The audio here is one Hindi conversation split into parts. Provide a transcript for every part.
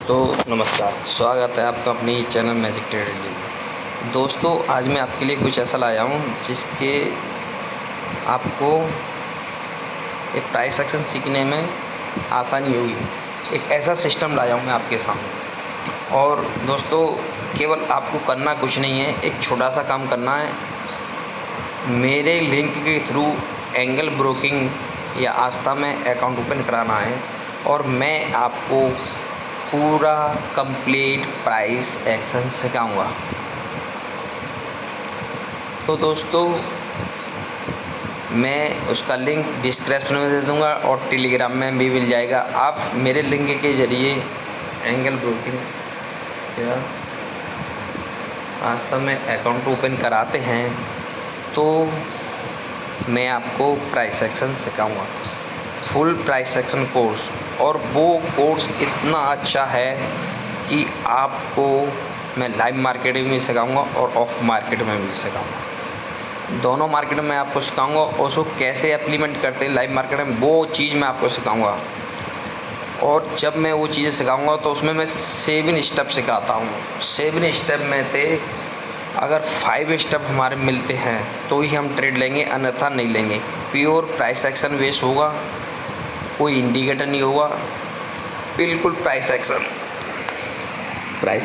दोस्तों नमस्कार, स्वागत है आपका अपनी चैनल मैजिक ट्रेडर में। दोस्तों आज मैं आपके लिए कुछ ऐसा लाया हूँ जिसके आपको एक प्राइस एक्शन सीखने में आसानी होगी। एक ऐसा सिस्टम लाया हूँ मैं आपके सामने। और दोस्तों केवल आपको करना कुछ नहीं है, एक छोटा सा काम करना है। मेरे लिंक के थ्रू एंगल ब्रोकिंग या आस्था में अकाउंट ओपन कराना है और मैं आपको पूरा कंप्लीट प्राइस एक्शन सिखाऊंगा। तो दोस्तों मैं उसका लिंक डिस्क्रिप्शन में दे दूंगा और टेलीग्राम में भी मिल जाएगा। आप मेरे लिंक के ज़रिए एंगल ब्रोकिंग या आस्था में अकाउंट ओपन कराते हैं तो मैं आपको प्राइस एक्शन सिखाऊंगा, फुल प्राइस एक्शन कोर्स। और वो कोर्स इतना अच्छा है कि आपको मैं लाइव मार्केट में भी सिखाऊंगा और ऑफ मार्केट में भी सिखाऊंगा। दोनों मार्केट में आपको सिखाऊंगा और उसको कैसे इम्प्लीमेंट करते हैं लाइव मार्केट में, वो चीज़ मैं आपको सिखाऊंगा। और जब मैं वो चीज़ें सिखाऊंगा तो उसमें मैं 7 स्टेप सिखाता हूँ। 7 स्टेप में थे, अगर 5 स्टेप हमारे मिलते हैं तो ही हम ट्रेड लेंगे, अन्यथा नहीं लेंगे। प्योर प्राइस एक्शन बेस होगा, कोई इंडिकेटर नहीं होगा, बिल्कुल प्राइस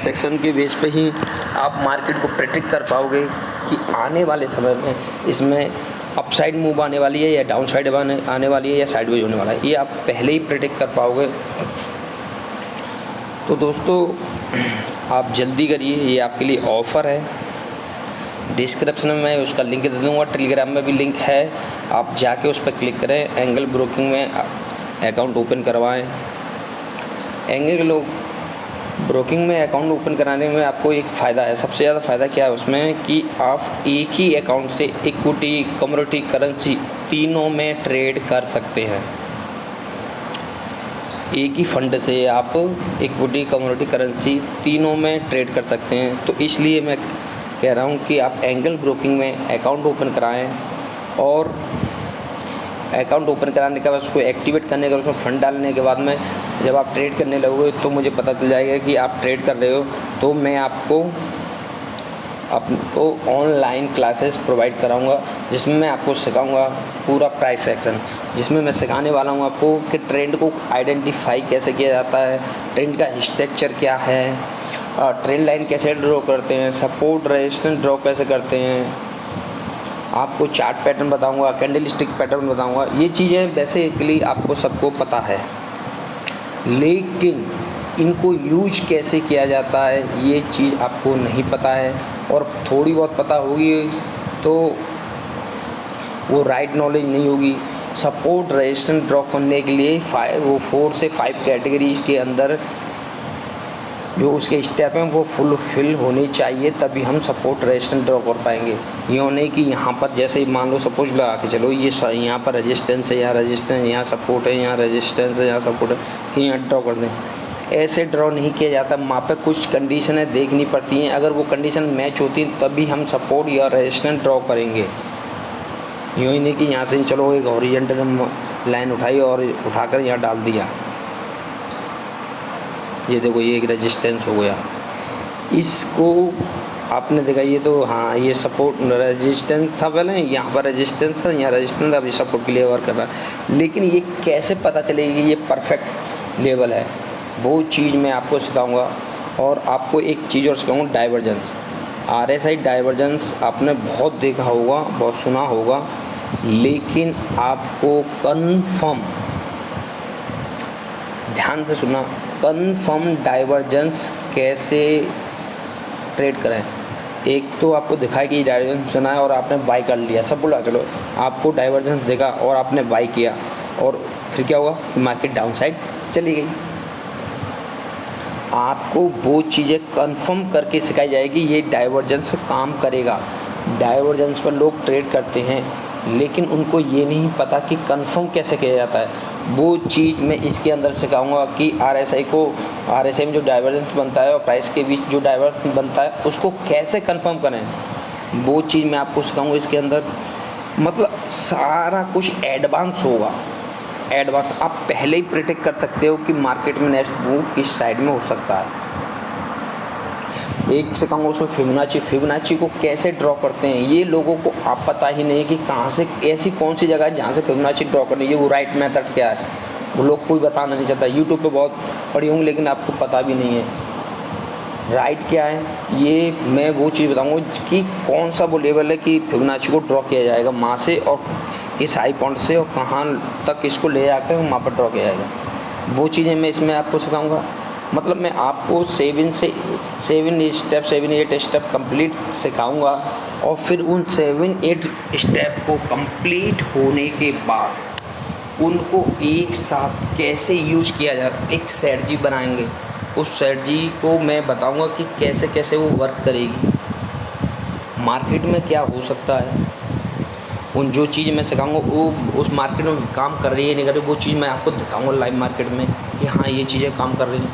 एक्शन के बेस पे ही आप मार्केट को प्रेडिक्ट कर पाओगे कि आने वाले समय में इसमें अपसाइड मूव आने वाली है या डाउन साइड आने वाली है या साइडवेज होने वाला है, ये आप पहले ही प्रेडिक्ट कर पाओगे। तो दोस्तों आप जल्दी करिए, ये आपके लिए ऑफ़र है। डिस्क्रिप्शन में मैं उसका लिंक दे दूँगा, टेलीग्राम में भी लिंक है, आप जाके उस पर क्लिक करें, एंगल ब्रोकिंग में अकाउंट ओपन करवाएं। एंगल ब्रोकिंग में अकाउंट ओपन कराने में आपको एक फ़ायदा है, सबसे ज़्यादा फ़ायदा क्या है उसमें कि आप एक ही अकाउंट से इक्विटी, कमोडिटी, करेंसी तीनों में ट्रेड कर सकते हैं। एक ही फंड से आप इक्विटी, कमोडिटी, करेंसी तीनों में ट्रेड कर सकते हैं। तो इसलिए मैं कह रहा हूँ कि आप एंगल ब्रोकिंग में अकाउंट ओपन कराएं और अकाउंट ओपन कराने के बाद उसको एक्टिवेट करने के बाद उसमें फ़ंड डालने के बाद में जब आप ट्रेड करने लगोगे तो मुझे पता चल जाएगा कि आप ट्रेड कर रहे हो। तो मैं आपको ऑनलाइन क्लासेस प्रोवाइड कराऊंगा जिसमें मैं आपको सिखाऊंगा पूरा प्राइस एक्शन, जिसमें मैं सिखाने वाला हूं आपको कि ट्रेंड को आइडेंटिफाई कैसे किया जाता है, ट्रेंड का स्ट्रक्चर क्या है, ट्रेंड लाइन कैसे ड्रॉ करते हैं, सपोर्ट रेजिस्टेंस ड्रॉ कैसे करते हैं, आपको चार्ट पैटर्न बताऊंगा, कैंडल स्टिक पैटर्न बताऊंगा। ये चीज़ें बेसिकली आपको सबको पता है, लेकिन इनको यूज कैसे किया जाता है ये चीज़ आपको नहीं पता है। और थोड़ी बहुत पता होगी तो वो राइट नॉलेज नहीं होगी। सपोर्ट रेजिस्टेंस ड्रॉ करने के लिए 4 से 5 कैटेगरीज के अंदर जो उसके स्टेप हैं वो फुलफिल होने चाहिए, तभी हम सपोर्ट रेजिस्टेंस ड्रॉ कर पाएंगे। यूँ नहीं कि यहाँ पर जैसे मान लो सपोज लगा के चलो ये यहाँ पर रेजिस्टेंस है, यहाँ रेजिस्टेंस, यहाँ सपोर्ट है, यहाँ रेजिस्टेंस है, यहाँ सपोर्ट है, कि यहाँ ड्रॉ कर दें। ऐसे ड्रॉ नहीं किया जाता, वहाँ पे कुछ कंडीशनें देखनी पड़ती हैं। अगर वो कंडीशन मैच होती हैं तभी हम सपोर्ट या रेजिस्टेंस ड्रॉ करेंगे। यूँ ही नहीं कि यहाँ से चलो एक हॉरिजॉन्टल लाइन उठाई और उठाकर यहाँ डाल दिया। ये देखो ये एक रेजिस्टेंस हो गया, इसको आपने देखा, ये तो हाँ ये सपोर्ट रेजिस्टेंस था, पहले यहाँ पर रेजिस्टेंस था, यहाँ रेजिस्टेंस था, अभी सपोर्ट के लिए वर्क कर रहा है। लेकिन ये कैसे पता चलेगी ये परफेक्ट लेवल है, वो चीज़ मैं आपको सिखाऊंगा। और आपको एक चीज़ और सिखाऊंगा, डाइवर्जेंस। RSI डाइवर्जेंस आपने बहुत देखा होगा, बहुत सुना होगा, लेकिन आपको कन्फर्म, ध्यान से सुना, कन्फर्म डाइवर्जेंस कैसे ट्रेड करें। एक तो आपको दिखाई कि डाइवर्जेंस सुना है और आपने बाई कर लिया, सब बोला चलो, आपको डाइवर्जेंस देखा और आपने बाई किया और फिर क्या हुआ, मार्केट डाउन साइड चली गई। आपको वो चीज़ें कंफर्म करके सिखाई जाएगी, ये डाइवर्जेंस काम करेगा। डाइवर्जेंस पर लोग ट्रेड करते हैं लेकिन उनको ये नहीं पता कि कंफर्म कैसे किया जाता है। वो चीज़ मैं इसके अंदर सिखाऊंगा कि RSI में जो डाइवर्जेंस बनता है और प्राइस के बीच जो डाइवर्जेंस बनता है उसको कैसे कंफर्म करें, वो चीज़ मैं आपको सिखाऊंगा इसके अंदर। मतलब सारा कुछ एडवांस होगा, एडवांस आप पहले ही प्रिडिक्ट कर सकते हो कि मार्केट में नेक्स्ट मूव किस साइड में हो सकता है। एक से कहूँगा उसमें फिबोनाची को कैसे ड्रॉ करते हैं ये लोगों को आप पता ही नहीं है कि कहाँ से ऐसी कौन सी जगह है जहाँ से फिबोनाची ड्रॉ करनी है, वो राइट मेथड क्या है वो लोग कोई बताना नहीं चाहता। यूट्यूब पे बहुत पढ़ी होंगी लेकिन आपको पता भी नहीं है राइट क्या है। ये मैं वो चीज़ बताऊँगा कि कौन सा वो लेवल है कि फिबोनाची को ड्रॉ किया जाएगा वहाँ से और किस हाई पॉइंट से और कहाँ तक इसको ले जाकर वहाँ पर ड्रॉ किया जाएगा। वो चीज़ें मैं इसमें आपको सिखाऊँगा। मतलब मैं आपको 7-8 स्टेप कंप्लीट सिखाऊंगा और फिर उन 7-8 स्टेप को कंप्लीट होने के बाद उनको एक साथ कैसे यूज़ किया जाए, एक स्ट्रेटजी बनाएंगे। उस स्ट्रेटजी को मैं बताऊंगा कि कैसे कैसे वो वर्क करेगी, मार्केट में क्या हो सकता है। उन जो चीज़ मैं सिखाऊंगा वो उस मार्केट में काम कर रही है नहीं कर रही वो चीज़ मैं आपको दिखाऊंगा लाइव मार्केट में कि हाँ ये चीज़ें काम कर रही हैं।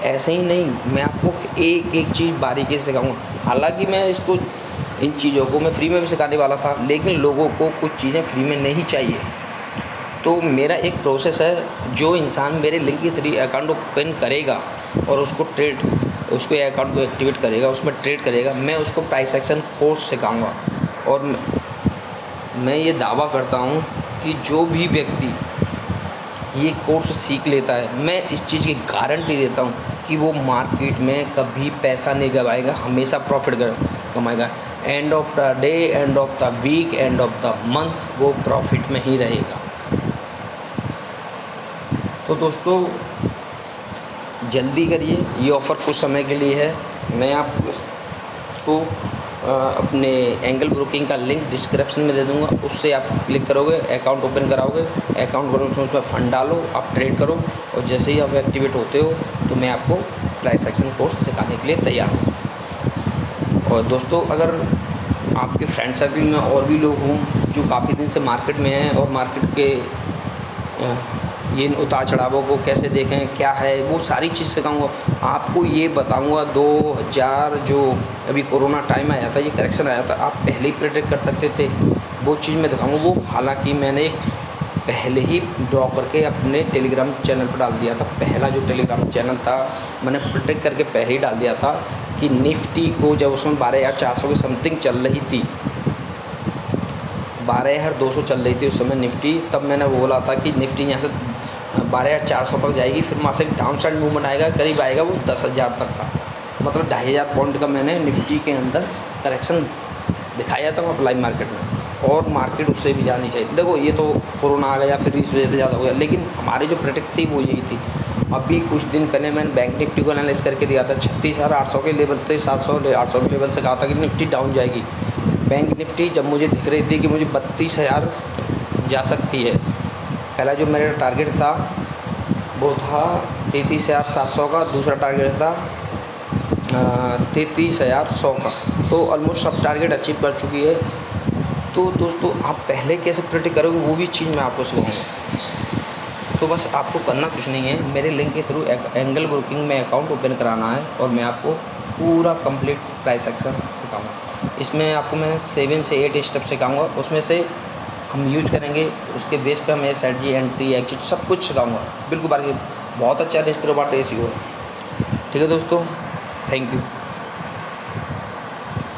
ऐसे ही नहीं, मैं आपको एक एक चीज़ बारीकी से सिखाऊंगा। हालांकि मैं इसको इन चीज़ों को मैं फ्री में भी सिखाने वाला था लेकिन लोगों को कुछ चीज़ें फ्री में नहीं चाहिए। तो मेरा एक प्रोसेस है, जो इंसान मेरे लिंक के थ्रू अकाउंट ओपन करेगा और उसको अकाउंट को एक्टिवेट करेगा, उसमें ट्रेड करेगा, मैं उसको प्राइस एक्शन कोर्स सिखाऊंगा। और मैं ये दावा करता हूँ कि जो भी व्यक्ति ये कोर्स सीख लेता है, मैं इस चीज़ की गारंटी देता हूँ कि वो मार्केट में कभी पैसा नहीं गवाएगा, हमेशा प्रॉफिट कमाएगा। End of the day, end of the week, end of the month वो प्रॉफिट में ही रहेगा। तो दोस्तों जल्दी करिए, ये ऑफ़र कुछ समय के लिए है। मैं आपको अपने एंगल ब्रोकिंग का लिंक डिस्क्रिप्शन में दे दूंगा, उससे आप क्लिक करोगे, अकाउंट ओपन कराओगे, अकाउंट करोगे उसमें फंड डालो, आप ट्रेड करो और जैसे ही आप एक्टिवेट होते हो तो मैं आपको प्राइस एक्शन कोर्स सिखाने के लिए तैयार हूँ। और दोस्तों अगर आपके फ्रेंड सर्कल में और भी लोग हों जो काफ़ी दिन से मार्केट में हैं और मार्केट के ये उतार चढ़ावों को कैसे देखें, क्या है, वो सारी चीज़ सिखाऊंगा आपको। ये बताऊंगा 2000 जो अभी कोरोना टाइम आया था, ये करेक्शन आया था, आप पहले ही प्रेडिक्ट कर सकते थे, वो चीज़ मैं दिखाऊंगा। वो हालांकि मैंने पहले ही ड्रॉ करके अपने टेलीग्राम चैनल पर डाल दिया था। पहला जो टेलीग्राम चैनल था मैंने प्रेडिक्ट करके पहले ही डाल दिया था कि निफ्टी को जब उसमें 12,400 की समथिंग चल रही थी, 12,200 चल रही थी उस समय निफ्टी, तब मैंने बोला था कि निफ्टी यहाँ से 12,400 तक जाएगी, फिर वहाँ से डाउन साइड मूवमेंट आएगा, करीब आएगा वो 10,000 तक था। मतलब 2,500 पॉइंट का मैंने निफ्टी के अंदर करेक्शन दिखाया था वहाँ लाइव मार्केट में, और मार्केट उससे भी जानी चाहिए। देखो ये तो कोरोना आ गया फिर इस वजह से ज़्यादा हो गया, लेकिन हमारी जो प्रेडिक्ट थी वो यही थी। अभी कुछ दिन पहले मैंने बैंक निफ्टी को एनालाइज करके दिया था, 36,800 के लेवल से 700-800 के लेवल से कहा था कि निफ्टी डाउन जाएगी। बैंक निफ्टी जब मुझे दिख रही थी कि मुझे 32,000 जा सकती है, पहला जो मेरा टारगेट था वो था 33,700 का, दूसरा टारगेट था 33,100 का, तो ऑलमोस्ट सब टारगेट अचीव कर चुकी है। तो दोस्तों आप पहले कैसे प्रेडिक्ट करोगे वो भी चीज़ मैं आपको सिखाऊंगा। तो बस आपको करना कुछ नहीं है, मेरे लिंक के थ्रू एंगल ब्रोकिंग में अकाउंट ओपन कराना है और मैं आपको पूरा कंप्लीट प्राइस एक्शन सिखाऊंगा। इसमें आपको मैं 7 से 8 स्टेप सिखाऊंगा, उसमें से हम यूज करेंगे, उसके बेस पे हमें स्ट्रेटजी, एंट्री, एग्जिट सब कुछ सिखाऊंगा बिल्कुल। बाकी बहुत अच्छा रिस्क रोबोट ऐसी हो। ठीक है दोस्तों, थैंक यू।